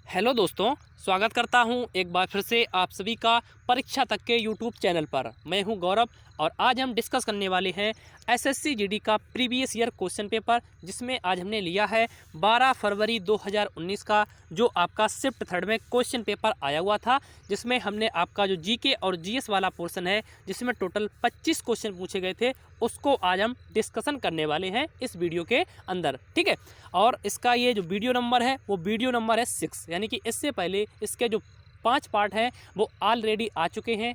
Hello दोस्तों, स्वागत करता हूं एक बार फिर से आप सभी का परीक्षा तक के यूट्यूब चैनल पर। मैं हूं गौरव और आज हम डिस्कस करने वाले हैं एसएससी जीडी का प्रीवियस ईयर क्वेश्चन पेपर, जिसमें आज हमने लिया है 12 फरवरी 2019 का जो आपका शिफ्ट थर्ड में क्वेश्चन पेपर आया हुआ था, जिसमें हमने आपका जो जीके और जीएस वाला पोर्शन है जिसमें टोटल 25 क्वेश्चन पूछे गए थे, उसको आज हम डिस्कशन करने वाले हैं इस वीडियो के अंदर। ठीक है, और इसका ये जो वीडियो नंबर है वो वीडियो नंबर है 6, यानी कि इससे पहले इसके जो 5 पार्ट हैं वो ऑलरेडी आ चुके हैं।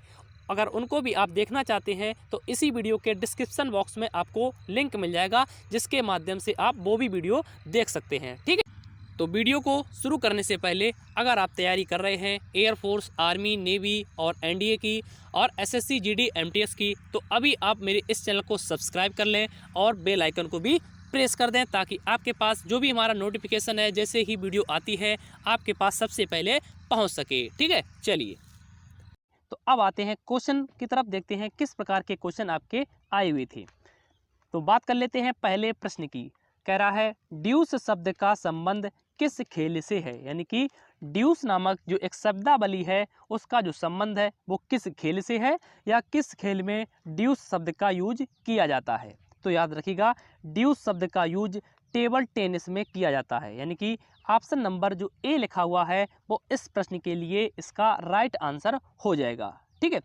अगर उनको भी आप देखना चाहते हैं तो इसी वीडियो के डिस्क्रिप्शन बॉक्स में आपको लिंक मिल जाएगा, जिसके माध्यम से आप वो भी वीडियो देख सकते हैं। ठीक है, तो वीडियो को शुरू करने से पहले अगर आप तैयारी कर रहे हैं एयरफोर्स, आर्मी, नेवी और एनडीए की और एसएससी जीडी एमटीएस की, तो अभी आप मेरे इस चैनल को सब्सक्राइब कर लें और बेल आइकन को भी प्रेस कर दें, ताकि आपके पास जो भी हमारा नोटिफिकेशन है जैसे ही वीडियो आती है आपके पास सबसे पहले पहुंच सके। ठीक है, चलिए तो अब आते हैं क्वेश्चन की तरफ, देखते हैं किस प्रकार के क्वेश्चन आपके आए हुए थे। तो बात कर लेते हैं पहले प्रश्न की। कह रहा है ड्यूस शब्द का संबंध किस खेल से है, यानी कि ड्यूस नामक जो एक शब्दावली है उसका जो संबंध है वो किस खेल से है, या किस खेल में ड्यूस शब्द का यूज किया जाता है। तो याद रखिएगा, ड्यूस शब्द का यूज टेबल टेनिस में किया जाता है, यानी कि ऑप्शन नंबर जो ए लिखा हुआ है वो इस प्रश्न के लिए इसका राइट आंसर हो जाएगा। ठीक है,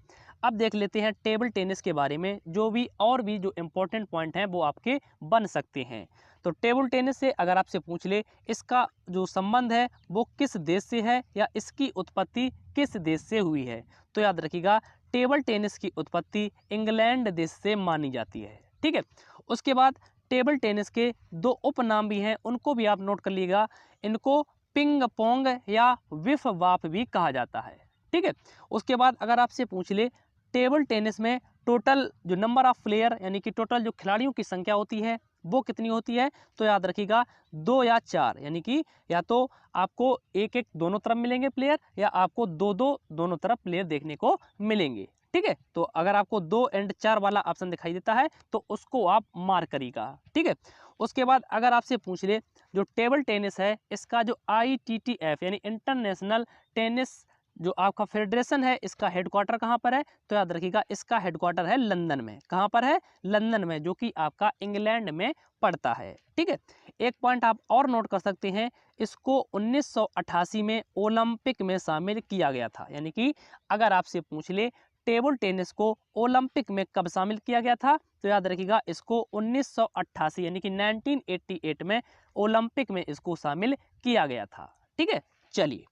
अब देख लेते हैं टेबल टेनिस के बारे में, जो भी और भी जो इम्पोर्टेंट पॉइंट हैं वो आपके बन सकते हैं। तो टेबल टेनिस से अगर आपसे पूछ ले इसका जो संबंध है वो किस देश से है, या इसकी उत्पत्ति किस देश से हुई है, तो याद रखिएगा टेबल टेनिस की उत्पत्ति इंग्लैंड देश से मानी जाती है। ठीक है, उसके बाद टेबल टेनिस के दो उपनाम भी हैं, उनको भी आप नोट कर लीजिएगा। इनको पिंग पोंग या विफ वाप भी कहा जाता है। ठीक है, उसके बाद अगर आपसे पूछ ले टेबल टेनिस में टोटल जो नंबर ऑफ प्लेयर, यानी कि टोटल जो खिलाड़ियों की संख्या होती है वो कितनी होती है, तो याद रखिएगा 2 या 4, यानी कि या तो आपको एक एक दोनों तरफ मिलेंगे प्लेयर, या आपको दो दो दोनों तरफ प्लेयर देखने को मिलेंगे। ठीक है, तो अगर आपको 2 एंड 4 वाला ऑप्शन दिखाई देता है तो उसको आप मार्क करिएगा। ठीक है, उसके बाद अगर आपसे पूछ ले जो टेबल टेनिस है इसका जो ITTF यानी इंटरनेशनल टेनिस जो आपका फेडरेशन है इसका हेडक्वार्टर कहाँ पर है, तो याद रखिएगा इसका हेडक्वार्टर है लंदन में। कहाँ पर है, लंदन में, जो कि आपका इंग्लैंड में पड़ता है। ठीक है, एक पॉइंट आप और नोट कर सकते हैं, इसको 1988 में ओलंपिक में शामिल किया गया था, यानी कि अगर आपसे पूछ ले टेबल टेनिस को ओलंपिक में कब शामिल किया गया था, तो याद रखिएगा इसको 1988 यानी कि 1988 में ओलंपिक में इसको शामिल किया गया था। ठीक है, चलिए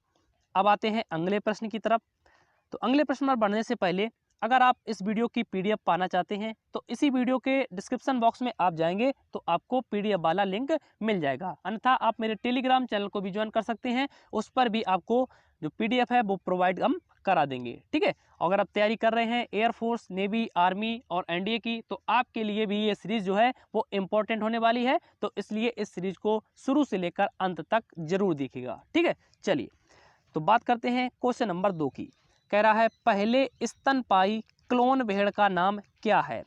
अब आते हैं अगले प्रश्न की तरफ। तो अगले प्रश्न पर बढ़ने से पहले अगर आप इस वीडियो की PDF पाना चाहते हैं तो इसी वीडियो के डिस्क्रिप्शन बॉक्स में आप जाएंगे तो आपको PDF वाला लिंक मिल जाएगा, अन्यथा आप मेरे टेलीग्राम चैनल को भी ज्वाइन कर सकते हैं, उस पर भी आपको जो PDF है वो प्रोवाइड हम करा देंगे। ठीक है, अगर आप तैयारी कर रहे हैं एयरफोर्स, नेवी, आर्मी और एनडीए की, तो आपके लिए भी ये सीरीज़ जो है वो इम्पोर्टेंट होने वाली है, तो इसलिए इस सीरीज़ को शुरू से लेकर अंत तक जरूर देखिएगा। ठीक है, चलिए तो बात करते हैं क्वेश्चन नंबर 2 की। कह रहा है पहले स्तनपायी क्लोन भेड़ का नाम क्या है।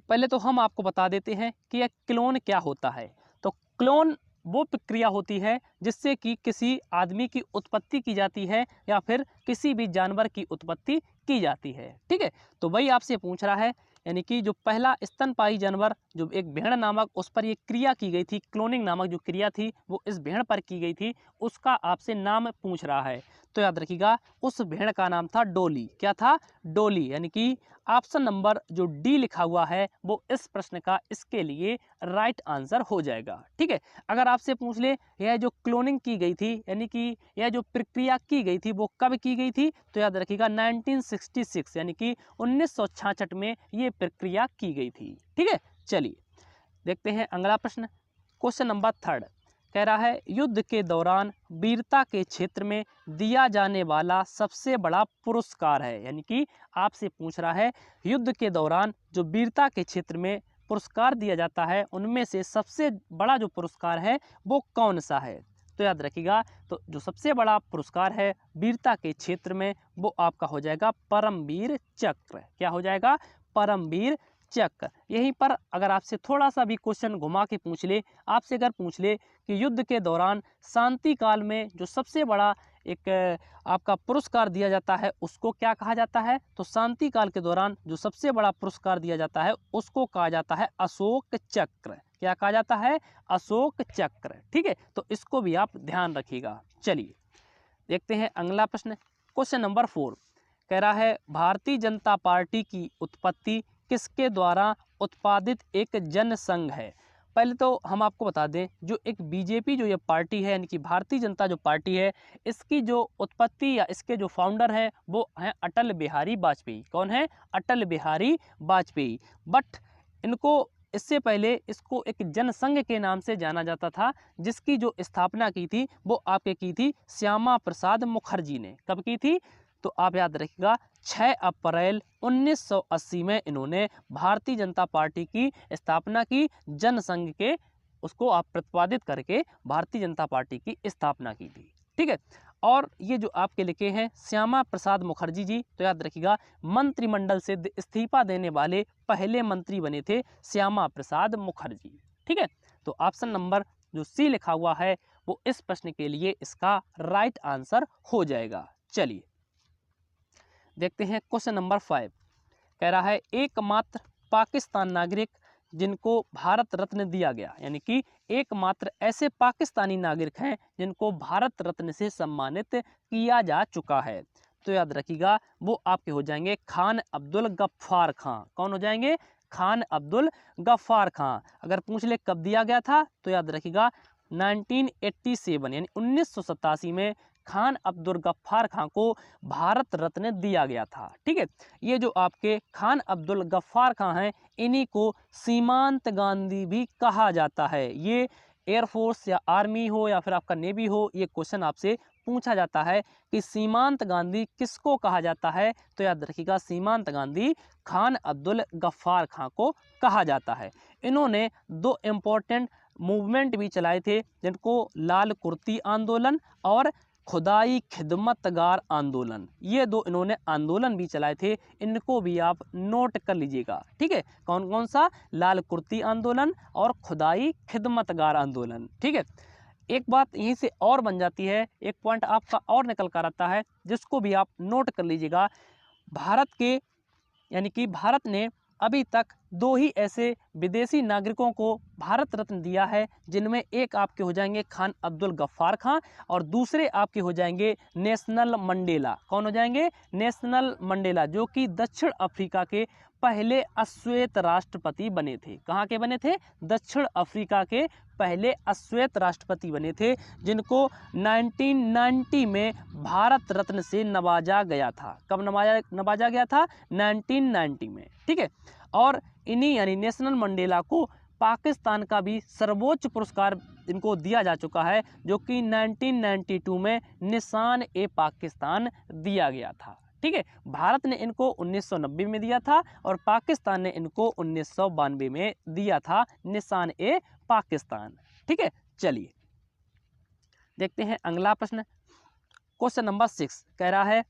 पहले तो हम आपको बता देते हैं कि यह क्लोन क्या होता है। तो क्लोन वो प्रक्रिया होती है जिससे कि किसी आदमी की उत्पत्ति की जाती है या फिर किसी भी जानवर की उत्पत्ति की जाती है। ठीक है, तो वही आपसे पूछ रहा है, यानी कि जो पहला स्तनपायी जानवर जो एक भेड़ नामक उस पर ये क्रिया की गई थी, क्लोनिंग नामक जो क्रिया थी वो इस भेड़ पर की गई थी, उसका आपसे नाम पूछ रहा है। तो याद रखिएगा उस भेड़ का नाम था डोली। क्या था, डोली, यानी कि ऑप्शन नंबर जो डी लिखा हुआ है वो इस प्रश्न का इसके लिए राइट आंसर हो जाएगा। ठीक है, अगर आपसे पूछ ले यह जो क्लोनिंग की गई थी, यानी कि यह जो प्रक्रिया की गई थी वो कब की गई थी, तो याद रखिएगा 1966 यानी कि 1966 में ये प्रक्रिया की गई थी। ठीक है, चलिए देखते हैं अगला प्रश्न। क्वेश्चन नंबर 3 कह रहा है युद्ध के दौरान वीरता के क्षेत्र में दिया जाने वाला सबसे बड़ा पुरस्कार है, यानी कि आपसे पूछ रहा है युद्ध के दौरान जो वीरता के क्षेत्र में पुरस्कार दिया जाता है उनमें से सबसे बड़ा जो पुरस्कार है वो कौन सा है। तो याद रखिएगा तो जो सबसे बड़ा पुरस्कार है वीरता के क्षेत्र में वो आपका हो जाएगा परमवीर चक्र। क्या हो जाएगा, परमवीर चक्र। यहीं पर अगर आपसे थोड़ा सा भी क्वेश्चन घुमा के पूछ ले, आपसे अगर पूछ ले कि युद्ध के दौरान शांति काल में जो सबसे बड़ा एक आपका पुरस्कार दिया जाता है उसको क्या कहा जाता है, तो शांति काल के दौरान जो सबसे बड़ा पुरस्कार दिया जाता है उसको कहा जाता है अशोक चक्र। क्या कहा जाता है, अशोक चक्र। ठीक है, तो इसको भी आप ध्यान रखिएगा। चलिए देखते हैं अगला प्रश्न, क्वेश्चन नंबर 4 कह रहा है भारतीय जनता पार्टी की उत्पत्ति किसके द्वारा उत्पादित एक जनसंघ है। पहले तो हम आपको बता दें, जो एक बीजेपी जो ये पार्टी है यानी कि भारतीय जनता जो पार्टी है, इसकी जो उत्पत्ति या इसके जो फाउंडर हैं वो हैं अटल बिहारी वाजपेयी। कौन है, अटल बिहारी वाजपेयी। बट इनको इससे पहले इसको एक जनसंघ के नाम से जाना जाता था, जिसकी जो स्थापना की थी वो आपके की थी श्यामा प्रसाद मुखर्जी ने। कब की थी, तो आप याद रखिएगा 6 अप्रैल 1980 में इन्होंने भारतीय जनता पार्टी की स्थापना की। जनसंघ के उसको आप प्रतिपादित करके भारतीय जनता पार्टी की स्थापना की थी। ठीक है, और ये जो आपके लिखे हैं श्यामा प्रसाद मुखर्जी जी, तो याद रखिएगा मंत्रिमंडल से इस्तीफा देने वाले पहले मंत्री बने थे श्यामा प्रसाद मुखर्जी। ठीक है, तो ऑप्शन नंबर जो सी लिखा हुआ है वो इस प्रश्न के लिए इसका राइट आंसर हो जाएगा। चलिए देखते हैं क्वेश्चन नंबर 5 कह रहा है एकमात्र पाकिस्तान नागरिक जिनको भारत रत्न दिया गया, यानी कि एकमात्र ऐसे पाकिस्तानी नागरिक हैं जिनको भारत रत्न से सम्मानित किया जा चुका है। तो याद रखिएगा वो आपके हो जाएंगे खान अब्दुल गफ्फार खां। कौन हो जाएंगे, खान अब्दुल गफ्फार खां। अगर पूछ ले कब दिया गया था, तो याद रखिएगा 1987 यानी 1987 में खान अब्दुल गफ्फार खां को भारत रत्न दिया गया था। ठीक है, ये जो आपके खान अब्दुल गफ्फार खां हैं इन्हीं को सीमांत गांधी भी कहा जाता है। ये एयरफोर्स या आर्मी हो या फिर आपका नेवी हो, ये क्वेश्चन आपसे पूछा जाता है कि सीमांत गांधी किसको कहा जाता है, तो याद रखिएगा सीमांत गांधी खान अब्दुल गफ्फार खां को कहा जाता है। इन्होंने 2 इम्पोर्टेंट मूवमेंट भी चलाए थे, जिनको लाल कुर्ती आंदोलन और खुदाई खिदमतगार आंदोलन, ये 2 इन्होंने आंदोलन भी चलाए थे। इनको भी आप नोट कर लीजिएगा। ठीक है, कौन कौन सा, लाल कुर्ती आंदोलन और खुदाई खिदमतगार आंदोलन। ठीक है, एक बात यहीं से और बन जाती है, एक पॉइंट आपका और निकल कर आता है जिसको भी आप नोट कर लीजिएगा। भारत के यानी कि भारत ने अभी तक 2 ही ऐसे विदेशी नागरिकों को भारत रत्न दिया है, जिनमें एक आपके हो जाएंगे खान अब्दुल गफ्फार खां और दूसरे आपके हो जाएंगे नेशनल मंडेला। कौन हो जाएंगे, नेशनल मंडेला, जो कि दक्षिण अफ्रीका के पहले अश्वेत राष्ट्रपति बने थे। कहाँ के बने थे, दक्षिण अफ्रीका के पहले अश्वेत राष्ट्रपति बने थे, जिनको 1990 में भारत रत्न से नवाजा गया था। कब नवाजा गया था, 1990 में। ठीक है, और इन्हीं यानी नेशनल मंडेला को पाकिस्तान का भी सर्वोच्च पुरस्कार इनको दिया जा चुका है, जो कि 1992 में निशान ए पाकिस्तान दिया गया था। ठीक है, भारत ने इनको 1990 में दिया था और पाकिस्तान ने इनको 1992 में दिया था निशान ए पाकिस्तान। ठीक है, चलिए देखते हैं अगला प्रश्न, क्वेश्चन नंबर 6 कह रहा है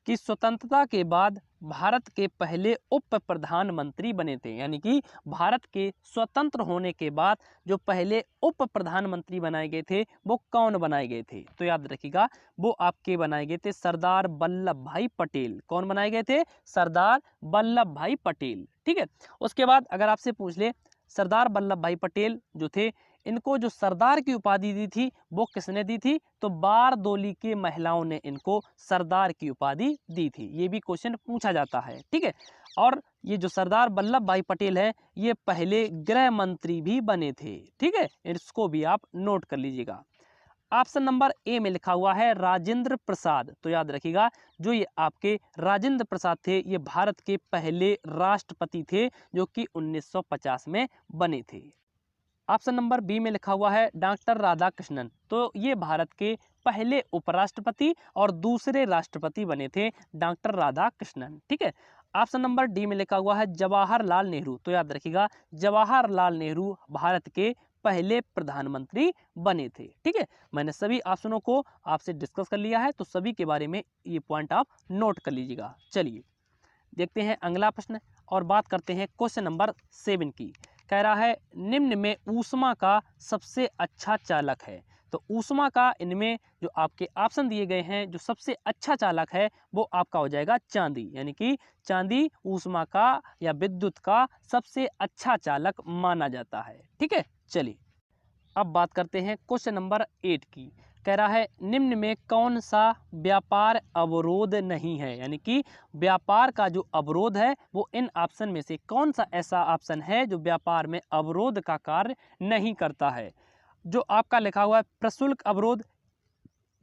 कि स्वतंत्रता के बाद भारत के पहले उप प्रधानमंत्री बने थे, यानी कि भारत के स्वतंत्र होने के बाद जो पहले उप प्रधानमंत्री बनाए गए थे वो कौन बनाए गए थे, तो याद रखिएगा वो आपके बनाए गए थे सरदार वल्लभ भाई पटेल। कौन बनाए गए थे, सरदार वल्लभ भाई पटेल। ठीक है, उसके बाद अगर आपसे पूछ ले सरदार वल्लभ भाई पटेल जो थे, इनको जो सरदार की उपाधि दी थी वो किसने दी थी, तो बारदोली के महिलाओं ने इनको सरदार की उपाधि दी थी। ये भी क्वेश्चन पूछा जाता है। ठीक है, और ये जो सरदार वल्लभ भाई पटेल है ये पहले गृह मंत्री भी बने थे। ठीक है, इसको भी आप नोट कर लीजिएगा। ऑप्शन नंबर ए में लिखा हुआ है राजेंद्र प्रसाद। तो याद रखिएगा जो ये आपके राजेंद्र प्रसाद थे ये भारत के पहले राष्ट्रपति थे, जो कि 1950 में बने थे। ऑप्शन नंबर बी में लिखा हुआ है डॉक्टर राधाकृष्णन। तो ये भारत के पहले उपराष्ट्रपति और दूसरे राष्ट्रपति बने थे डॉक्टर राधाकृष्णन। ठीक है, ऑप्शन नंबर डी में लिखा हुआ है जवाहरलाल नेहरू। तो याद रखिएगा जवाहरलाल नेहरू भारत के पहले प्रधानमंत्री बने थे। ठीक है, मैंने सभी ऑप्शनों को आपसे डिस्कस कर लिया है, तो सभी के बारे में ये पॉइंट आप नोट कर लीजिएगा। चलिए देखते हैं अगला प्रश्न, और बात करते हैं क्वेश्चन नंबर 7 की। कह रहा है निम्न में ऊष्मा का सबसे अच्छा चालक है। तो ऊष्मा का इनमें जो आपके ऑप्शन दिए गए हैं, जो सबसे अच्छा चालक है वो आपका हो जाएगा चांदी, यानी कि चांदी ऊष्मा का या विद्युत का सबसे अच्छा चालक माना जाता है। ठीक है, चलिए अब बात करते हैं क्वेश्चन नंबर 8 की। कह रहा है निम्न में कौन सा व्यापार अवरोध नहीं है, यानी कि व्यापार का जो अवरोध है वो इन ऑप्शन में से कौन सा ऐसा ऑप्शन है जो व्यापार में अवरोध का कार्य नहीं करता है। जो आपका लिखा हुआ है प्रशुल्क अवरोध,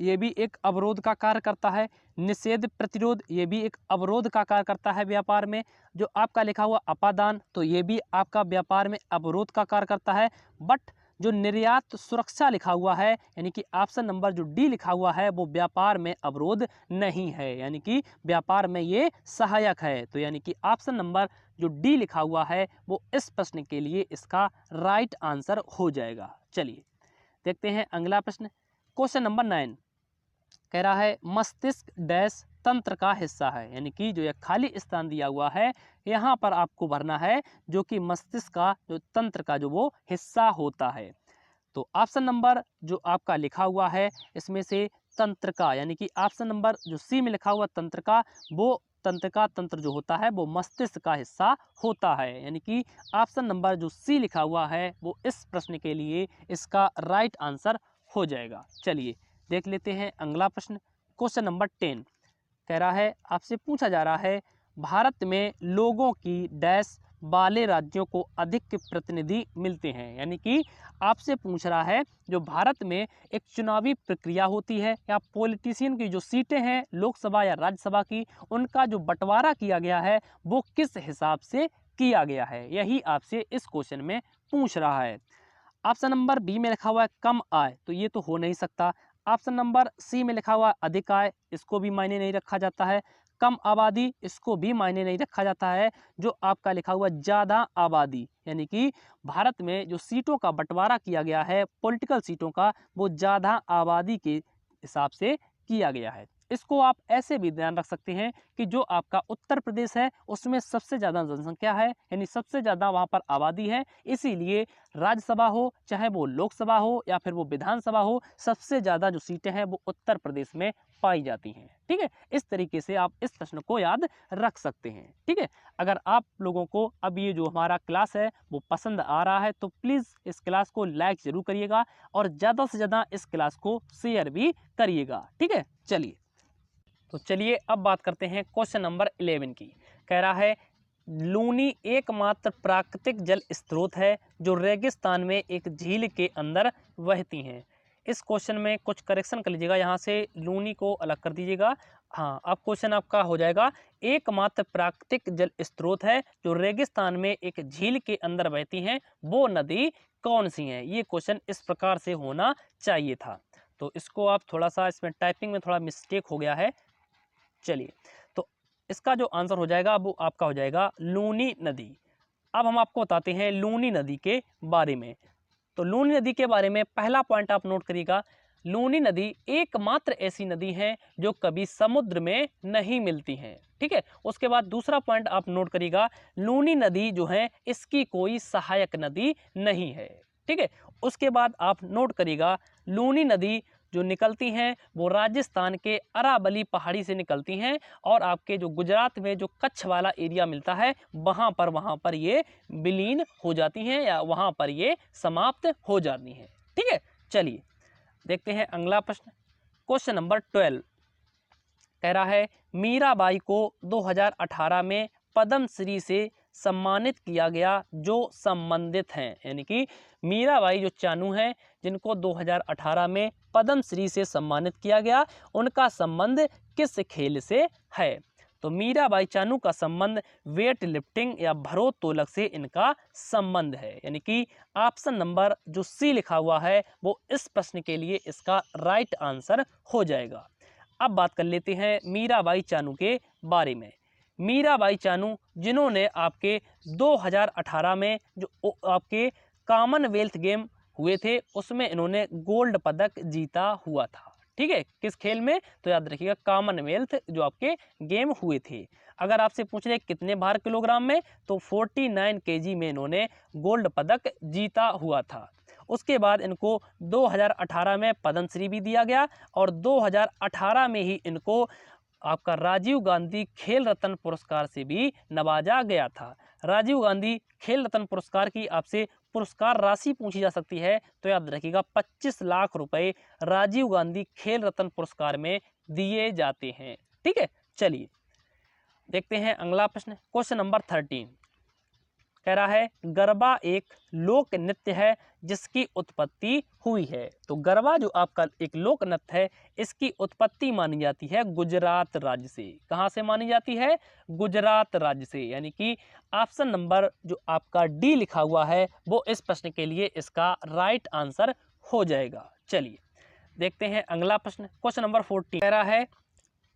ये भी एक अवरोध का कार्य करता है। निषेध प्रतिरोध, ये भी एक अवरोध का कार्य करता है व्यापार में। जो आपका लिखा हुआ अपादान, तो ये भी आपका व्यापार में अवरोध का कार्य करता है। बट जो निर्यात सुरक्षा लिखा हुआ है, यानी कि ऑप्शन नंबर जो डी लिखा हुआ है, वो व्यापार में अवरोध नहीं है, यानी कि व्यापार में ये सहायक है। तो यानी कि ऑप्शन नंबर जो डी लिखा हुआ है वो इस प्रश्न के लिए इसका राइट आंसर हो जाएगा। चलिए देखते हैं अगला प्रश्न, क्वेश्चन नंबर 9। कह रहा है मस्तिष्क डैश तंत्र का हिस्सा है, यानी कि जो यह खाली स्थान दिया हुआ है यहाँ पर आपको भरना है जो कि मस्तिष्क का जो तंत्र का जो वो हिस्सा होता है। तो ऑप्शन नंबर जो आपका लिखा हुआ है इसमें से तंत्र का, यानी कि ऑप्शन नंबर जो सी में लिखा हुआ तंत्र का, वो तंत्र का तंत्र जो होता है वो मस्तिष्क का हिस्सा होता है, यानी कि ऑप्शन नंबर जो सी लिखा हुआ है वो इस प्रश्न के लिए इसका राइट आंसर हो जाएगा। चलिए देख लेते हैं अगला प्रश्न, क्वेश्चन नंबर 10। कह रहा है आपसे पूछा जा रहा है भारत में लोगों की डैश वाले राज्यों को अधिक प्रतिनिधि मिलते हैं, यानी कि आपसे पूछ रहा है जो भारत में एक चुनावी प्रक्रिया होती है या पॉलिटिशियन की जो सीटें हैं लोकसभा या राज्यसभा की, उनका जो बंटवारा किया गया है वो किस हिसाब से किया गया है, यही आपसे इस क्वेश्चन में पूछ रहा है। ऑप्शन नंबर बी में लिखा हुआ है कम आय, तो ये तो हो नहीं सकता। ऑप्शन नंबर सी में लिखा हुआ है अधिक आय, इसको भी मायने नहीं रखा जाता है। कम आबादी, इसको भी मायने नहीं रखा जाता है। जो आपका लिखा हुआ ज़्यादा आबादी, यानी कि भारत में जो सीटों का बंटवारा किया गया है पॉलिटिकल सीटों का, वो ज़्यादा आबादी के हिसाब से किया गया है। इसको आप ऐसे भी ध्यान रख सकते हैं कि जो आपका उत्तर प्रदेश है उसमें सबसे ज़्यादा जनसंख्या है, यानी सबसे ज़्यादा वहाँ पर आबादी है, इसीलिए राज्यसभा हो चाहे वो लोकसभा हो या फिर वो विधानसभा हो, सबसे ज़्यादा जो सीटें हैं वो उत्तर प्रदेश में पाई जाती हैं। ठीक है, इस तरीके से आप इस प्रश्न को याद रख सकते हैं। ठीक है, अगर आप लोगों को अब ये जो हमारा क्लास है वो पसंद आ रहा है तो प्लीज़ इस क्लास को लाइक ज़रूर करिएगा और ज़्यादा से ज़्यादा इस क्लास को शेयर भी करिएगा। ठीक है, चलिए तो चलिए अब बात करते हैं क्वेश्चन नंबर 11 की। कह रहा है लूनी एकमात्र प्राकृतिक जल स्रोत है जो रेगिस्तान में एक झील के अंदर बहती हैं। इस क्वेश्चन में कुछ करेक्शन कर लीजिएगा, यहाँ से लूनी को अलग कर दीजिएगा। हाँ, अब क्वेश्चन आपका हो जाएगा एकमात्र प्राकृतिक जल स्रोत है जो रेगिस्तान में एक झील के अंदर बहती हैं, वो नदी कौन सी है। ये क्वेश्चन इस प्रकार से होना चाहिए था, तो इसको आप थोड़ा सा इसमें टाइपिंग में थोड़ा मिस्टेक हो गया है। चलिए तो इसका जो आंसर हो जाएगा वो आपका हो जाएगा लूनी नदी। अब हम आपको बताते हैं लूनी नदी के बारे में। तो लूनी नदी के बारे में पहला पॉइंट आप नोट करिएगा, लूनी नदी एकमात्र ऐसी नदी है जो कभी समुद्र में नहीं मिलती हैं। ठीक है, उसके बाद दूसरा पॉइंट आप नोट करिएगा, लूनी नदी जो है इसकी कोई सहायक नदी नहीं है। ठीक है, उसके बाद आप नोट करिएगा लूनी नदी जो निकलती हैं वो राजस्थान के अरावली पहाड़ी से निकलती हैं और आपके जो गुजरात में जो कच्छ वाला एरिया मिलता है वहाँ पर ये विलीन हो जाती हैं या वहाँ पर ये समाप्त हो जाती हैं। ठीक है, चलिए देखते हैं अगला प्रश्न, क्वेश्चन नंबर 12। कह रहा है मीराबाई को 2018 में पद्मश्री से सम्मानित किया गया जो संबंधित हैं, यानी कि मीराबाई जो चानू हैं जिनको 2018 में पद्मश्री से सम्मानित किया गया, उनका संबंध किस खेल से है। तो मीराबाई चानू का संबंध वेट लिफ्टिंग या भारोत्तोलक से इनका संबंध है, यानी कि ऑप्शन नंबर जो सी लिखा हुआ है वो इस प्रश्न के लिए इसका राइट आंसर हो जाएगा। अब बात कर लेते हैं मीराबाई चानू के बारे में। मीराबाई चानू जिन्होंने आपके 2018 में जो आपके कॉमनवेल्थ गेम हुए थे उसमें इन्होंने गोल्ड पदक जीता हुआ था। ठीक है, किस खेल में? तो याद रखिएगा कॉमनवेल्थ जो आपके गेम हुए थे। अगर आपसे पूछ रहे कितने भार किलोग्राम में, तो 49 केजी में इन्होंने गोल्ड पदक जीता हुआ था। उसके बाद इनको 2018 में पद्मश्री भी दिया गया और 2018 में ही इनको आपका राजीव गांधी खेल रत्न पुरस्कार से भी नवाजा गया था। राजीव गांधी खेल रत्न पुरस्कार की आपसे पुरस्कार राशि पूछी जा सकती है, तो याद रखिएगा 25 लाख रुपए राजीव गांधी खेल रत्न पुरस्कार में दिए जाते हैं। ठीक है, चलिए देखते हैं अगला प्रश्न। क्वेश्चन नंबर 13 कह रहा है गरबा एक लोक नृत्य है जिसकी उत्पत्ति हुई है। तो गरबा जो आपका एक लोक नृत्य है, इसकी उत्पत्ति मानी जाती है गुजरात राज्य से। कहाँ से मानी जाती है? गुजरात राज्य से। यानी कि ऑप्शन नंबर जो आपका डी लिखा हुआ है वो इस प्रश्न के लिए इसका राइट आंसर हो जाएगा। चलिए देखते हैं अगला प्रश्न। क्वेश्चन नंबर 14 कह रहा है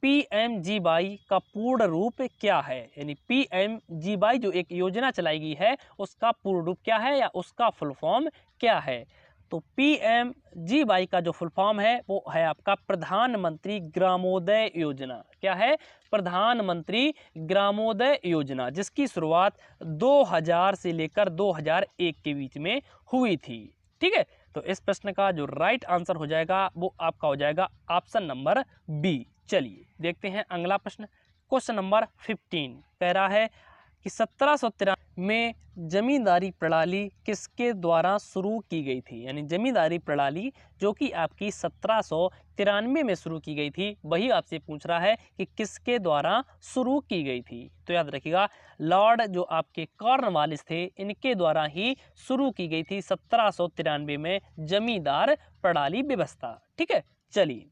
PMGY का पूर्ण रूप क्या है? यानी PMGY जो एक योजना चलाई गई है उसका पूर्ण रूप क्या है या उसका फुल फॉर्म क्या है? तो PMGY का जो फुल फॉर्म है वो है आपका प्रधानमंत्री ग्रामोदय योजना। क्या है? प्रधानमंत्री ग्रामोदय योजना, जिसकी शुरुआत 2000 से लेकर 2001 के बीच में हुई थी। ठीक है, तो इस प्रश्न का जो राइट आंसर हो जाएगा वो आपका हो जाएगा ऑप्शन नंबर बी। चलिए देखते हैं अगला प्रश्न। क्वेश्चन नंबर 15 कह रहा है कि 1793 में जमींदारी प्रणाली किसके द्वारा शुरू की गई थी? यानी जमींदारी प्रणाली जो कि आपकी 1793 में शुरू की गई थी, वही आपसे पूछ रहा है कि किसके द्वारा शुरू की गई थी। तो याद रखिएगा लॉर्ड जो आपके कॉर्नवालिस थे, इनके द्वारा ही शुरू की गई थी 1793 में जमींदार प्रणाली व्यवस्था। ठीक है, चलिए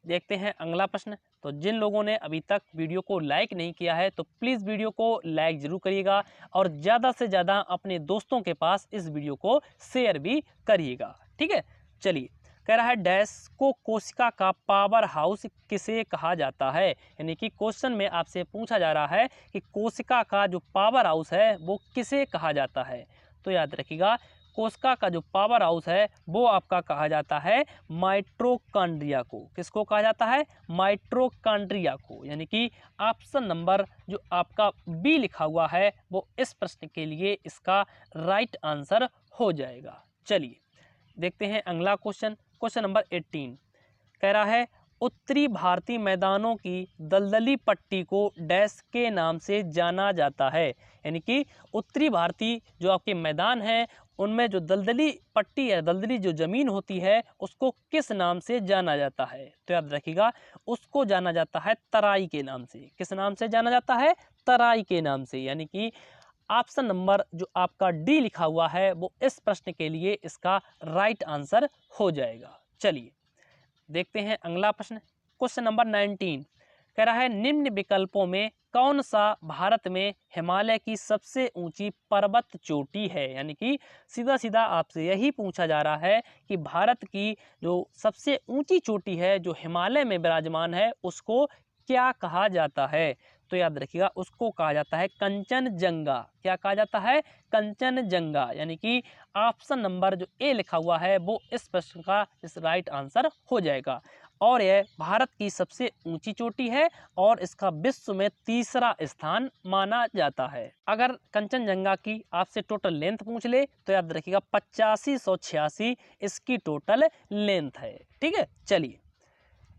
देखते हैं अगला प्रश्न। तो जिन लोगों ने अभी तक वीडियो को लाइक नहीं किया है तो प्लीज़ वीडियो को लाइक ज़रूर करिएगा और ज़्यादा से ज़्यादा अपने दोस्तों के पास इस वीडियो को शेयर भी करिएगा। ठीक है, चलिए कह रहा है डैश को कोशिका का पावर हाउस किसे कहा जाता है? यानी कि क्वेश्चन में आपसे पूछा जा रहा है कि कोशिका का जो पावर हाउस है वो किसे कहा जाता है। तो याद रखिएगा कोशिका का जो पावर हाउस है वो आपका कहा जाता है माइटोकॉन्ड्रिया को। किसको कहा जाता है? माइटोकॉन्ड्रिया को। यानी कि ऑप्शन नंबर जो आपका बी लिखा हुआ है वो इस प्रश्न के लिए इसका राइट आंसर हो जाएगा। चलिए देखते हैं अगला क्वेश्चन। क्वेश्चन नंबर 18 कह रहा है उत्तरी भारतीय मैदानों की दलदली पट्टी को डैश के नाम से जाना जाता है। यानी कि उत्तरी भारतीय जो आपके मैदान हैं उनमें जो दलदली पट्टी है, दलदली जो ज़मीन होती है, उसको किस नाम से जाना जाता है? तो याद रखिएगा उसको जाना जाता है तराई के नाम से। किस नाम से जाना जाता है? तराई के नाम से। यानी कि ऑप्शन नंबर जो आपका डी लिखा हुआ है वो इस प्रश्न के लिए इसका राइट आंसर हो जाएगा। चलिए देखते हैं अगला प्रश्न। क्वेश्चन नंबर 19 कह रहा है निम्न विकल्पों में कौन सा भारत में हिमालय की सबसे ऊंची पर्वत चोटी है? यानी कि सीधा सीधा आपसे यही पूछा जा रहा है कि भारत की जो सबसे ऊंची चोटी है जो हिमालय में विराजमान है उसको क्या कहा जाता है? तो याद रखिएगा उसको कहा जाता है कंचनजंगा। क्या कहा जाता है? कंचनजंगा। यानी कि ऑप्शन नंबर जो ए लिखा हुआ है वो इस प्रश्न का इस राइट आंसर हो जाएगा और यह भारत की सबसे ऊंची चोटी है और इसका विश्व में तीसरा स्थान माना जाता है। अगर कंचनजंगा की आपसे टोटल लेंथ पूछ ले तो याद रखिएगा 8586 इसकी टोटल लेंथ है। ठीक है, चलिए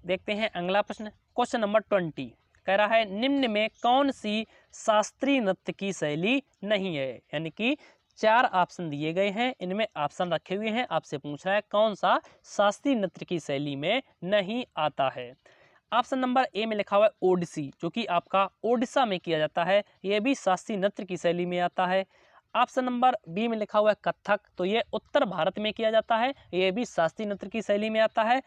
देखते हैं अगला प्रश्न। क्वेश्चन नंबर 20 कह रहा है निम्न में कौन सी शास्त्रीय नृत्य की शैली नहीं है? यानी कि 4 ऑप्शन दिए गए हैं, इनमें ऑप्शन रखे हुए हैं, आपसे पूछ रहा है कौन सा शास्त्रीय नृत्य की शैली में नहीं आता है। ऑप्शन नंबर ए में लिखा हुआ है ओडिसी, जो कि आपका ओडिशा में किया जाता है, यह भी शास्त्रीय नृत्य की शैली में आता है। ऑप्शन नंबर बी में लिखा हुआ है कथक, तो ये उत्तर भारत में किया जाता है, यह भी शास्त्रीय नृत्य की शैली में आता है।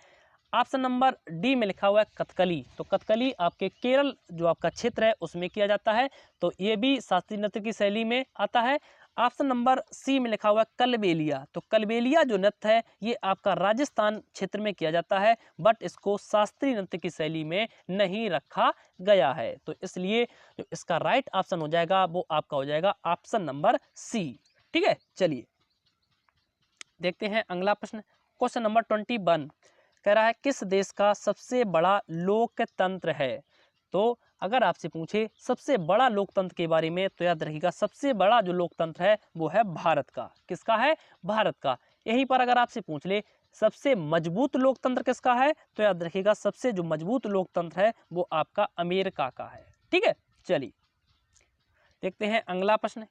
ऑप्शन नंबर डी में लिखा हुआ है कथकली, तो कथकली आपके केरल जो आपका क्षेत्र है उसमें किया जाता है, तो ये भी शास्त्रीय नृत्य की शैली में आता है। ऑप्शन नंबर सी में लिखा हुआ है कलबेलिया, तो कलबेलिया जो नृत्य है ये आपका राजस्थान क्षेत्र में किया जाता है, बट इसको शास्त्रीय नृत्य की शैली में नहीं रखा गया है, तो इसलिए जो इसका राइट ऑप्शन हो जाएगा वो आपका हो जाएगा ऑप्शन नंबर सी। ठीक है, चलिए देखते हैं अगला प्रश्न। क्वेश्चन नंबर 21 कह रहा है किस देश का सबसे बड़ा लोकतंत्र है। तो अगर आपसे पूछे सबसे बड़ा लोकतंत्र के बारे में तो याद रखिएगा सबसे बड़ा जो लोकतंत्र है वो है भारत का। किसका है? भारत का। यहीं पर अगर आपसे पूछ ले सबसे मजबूत लोकतंत्र किसका है तो याद रखिएगा सबसे जो मजबूत लोकतंत्र है वो आपका अमेरिका का है। ठीक है, चलिए देखते हैं अगला प्रश्न।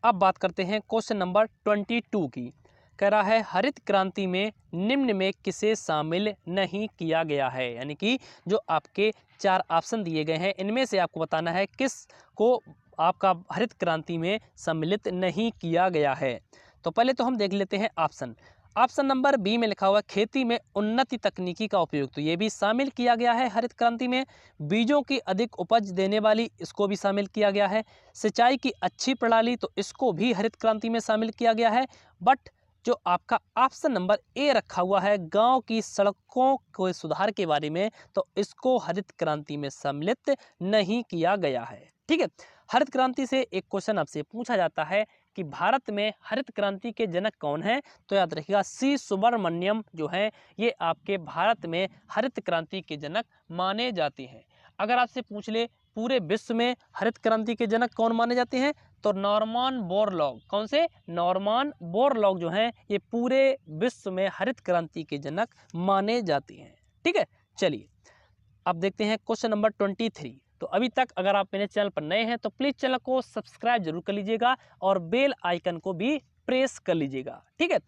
अब बात करते हैं क्वेश्चन नंबर 22 की। कह रहा है हरित क्रांति में निम्न में किसे शामिल नहीं किया गया है, यानी कि जो आपके 4 ऑप्शन दिए गए हैं इनमें से आपको बताना है किस को आपका हरित क्रांति में सम्मिलित नहीं किया गया है। तो पहले तो हम देख लेते हैं ऑप्शन। ऑप्शन नंबर बी में लिखा हुआ है खेती में उन्नति तकनीकी का उपयोग, तो ये भी शामिल किया गया है हरित क्रांति में। बीजों की अधिक उपज देने वाली, इसको भी शामिल किया गया है। सिंचाई की अच्छी प्रणाली, तो इसको भी हरित क्रांति में शामिल किया गया है। बट जो आपका ऑप्शन नंबर ए रखा हुआ है गांव की सड़कों के सुधार के बारे में, तो इसको हरित क्रांति में सम्मिलित नहीं किया गया है। ठीक है, हरित क्रांति से एक क्वेश्चन आपसे पूछा जाता है कि भारत में हरित क्रांति के जनक कौन है, तो याद रखिएगा सी सुब्रमण्यम जो है ये आपके भारत में हरित क्रांति के जनक माने जाते हैं। अगर आपसे पूछ ले पूरे विश्व में हरित क्रांति के जनक कौन माने जाते हैं, तो नॉर्मन बोरलॉग। कौन से? नॉर्मन बोरलॉग जो हैं ये पूरे विश्व में हरित क्रांति के जनक माने जाते हैं। ठीक है, चलिए अब देखते हैं क्वेश्चन नंबर 23। तो अभी तक अगर आप मेरे चैनल पर नए हैं तो प्लीज़ चैनल को सब्सक्राइब जरूर कर लीजिएगा और बेल आइकन को भी प्रेस कर लीजिएगा। ठीक है,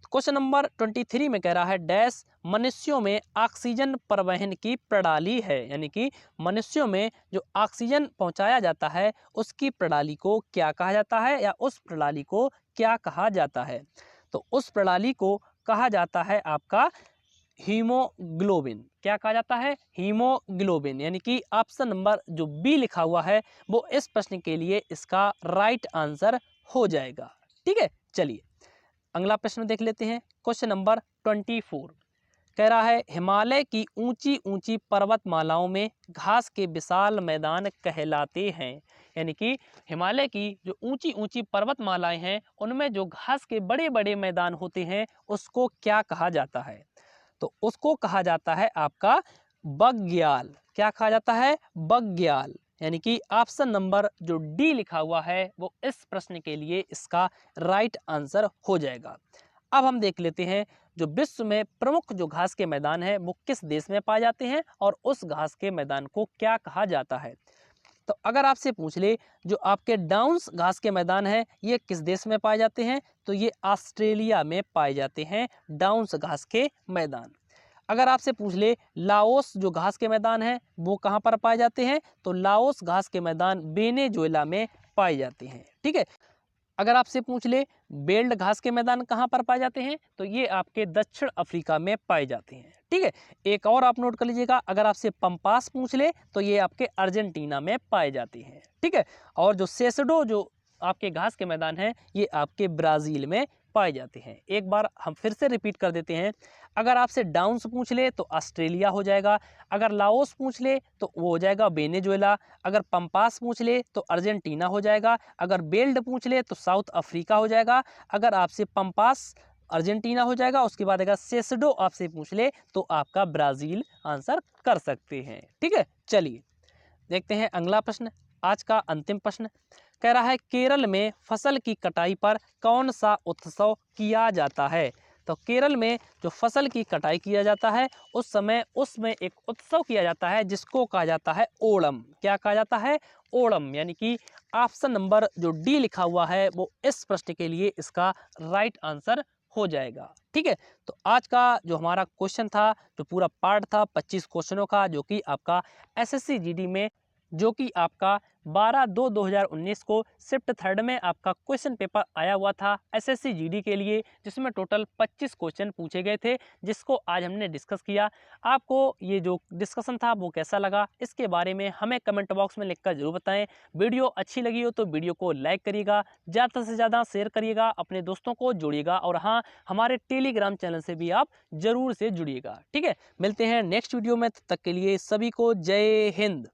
क्वेश्चन नंबर 23 में कह रहा है डैश मनुष्यों में ऑक्सीजन परिवहन की प्रणाली है, यानी कि मनुष्यों में जो ऑक्सीजन पहुंचाया जाता है उसकी प्रणाली को क्या कहा जाता है या उस प्रणाली को क्या कहा जाता है। तो उस प्रणाली को कहा जाता है आपका हीमोग्लोबिन। क्या कहा जाता है? हीमोग्लोबिन, यानी कि ऑप्शन नंबर जो बी लिखा हुआ है वो इस प्रश्न के लिए इसका राइट आंसर हो जाएगा। ठीक है, चलिए अगला प्रश्न देख लेते हैं। क्वेश्चन नंबर 24 कह रहा है हिमालय की ऊंची ऊंची पर्वतमालाओं में घास के विशाल मैदान कहलाते हैं, यानी कि हिमालय की जो ऊंची ऊंची पर्वतमालाएं हैं उनमें जो घास के बड़े बड़े मैदान होते हैं उसको क्या कहा जाता है। तो उसको कहा जाता है आपका बग्याल। क्या कहा जाता है? बग्याल, यानी कि ऑप्शन नंबर जो डी लिखा हुआ है वो इस प्रश्न के लिए इसका राइट आंसर हो जाएगा। अब हम देख लेते हैं जो विश्व में प्रमुख जो घास के मैदान है वो किस देश में पाए जाते हैं और उस घास के मैदान को क्या कहा जाता है। तो अगर आपसे पूछ ले जो आपके डाउन्स घास के मैदान है ये किस देश में पाए जाते हैं, तो ये ऑस्ट्रेलिया में पाए जाते हैं डाउन्स घास के मैदान। अगर आपसे पूछ ले लाओस जो घास के मैदान है वो कहाँ पर पाए जाते हैं, तो लाओस घास के मैदान वेनेजुएला में पाए जाते हैं। ठीक है, अगर आपसे पूछ ले बेल्ट घास के मैदान कहाँ पर पाए जाते हैं, तो ये आपके दक्षिण अफ्रीका में पाए जाते हैं। ठीक है, एक और आप नोट कर लीजिएगा, अगर आपसे पंपास पूछ ले तो ये आपके अर्जेंटीना में पाए जाते हैं। ठीक है, और जो सेसडो जो आपके घास के मैदान हैं ये आपके ब्राज़ील में पाए जाते हैं। एक बार हम फिर से रिपीट कर देते हैं, अगर आपसे डाउन्स पूछ ले तो ऑस्ट्रेलिया हो जाएगा, अगर लाओस पूछ ले तो वो हो जाएगा वेनेजुएला, अगर पंपास पूछ ले तो अर्जेंटीना हो जाएगा, अगर बेल्ट पूछ ले तो साउथ अफ्रीका हो जाएगा, अगर आपसे पंपास अर्जेंटीना हो जाएगा, उसके बाद अगर सेसडो आपसे पूछ ले तो आपका ब्राज़ील आंसर कर सकते हैं। ठीक है, चलिए देखते हैं अगला प्रश्न, आज का अंतिम प्रश्न। कह रहा है केरल में फसल की कटाई पर कौन सा उत्सव किया जाता है। तो केरल में जो फसल की कटाई किया जाता है उस समय उसमें एक उत्सव किया जाता है जिसको कहा जाता है ओणम। क्या कहा जाता है? ओणम, यानी कि ऑप्शन नंबर जो डी लिखा हुआ है वो इस प्रश्न के लिए इसका राइट आंसर हो जाएगा। ठीक है, तो आज का जो हमारा क्वेश्चन था जो पूरा पार्ट था 25 क्वेश्चनों का जो कि आपका एसएससी जीडी में जो कि आपका 12/2/2019 को शिफ्ट 3 में आपका क्वेश्चन पेपर आया हुआ था एसएससी जीडी के लिए, जिसमें टोटल 25 क्वेश्चन पूछे गए थे जिसको आज हमने डिस्कस किया। आपको ये जो डिस्कशन था वो कैसा लगा इसके बारे में हमें कमेंट बॉक्स में लिखकर जरूर बताएं। वीडियो अच्छी लगी हो तो वीडियो को लाइक करिएगा, ज़्यादा से ज़्यादा शेयर करिएगा, अपने दोस्तों को जोड़िएगा और हाँ हमारे टेलीग्राम चैनल से भी आप जरूर से जुड़िएगा। ठीक है, मिलते हैं नेक्स्ट वीडियो में, तब तक के लिए सभी को जय हिंद।